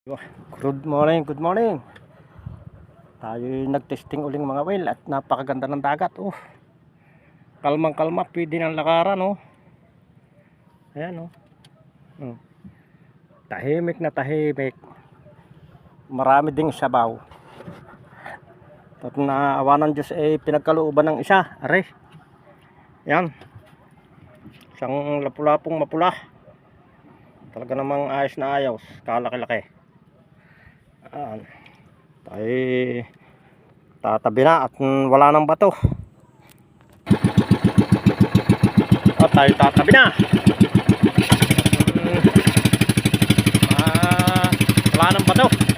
Good morning, good morning. Tayo nag-testing uling mga whale at napakaganda ng dagat. Kalmang kalma, pwede ng lakaran. Ayan. Tahimik na tahimik. Marami ding sabaw. At naawa ng Diyos pinagkalooban ng isa. Are. Yan. Isang lapulapong mapula. Talaga namang ayos na ayos. Kalaki-laki. Tayo tatabi na at wala nang bato. Tayo tatabi na. Wala nang bato.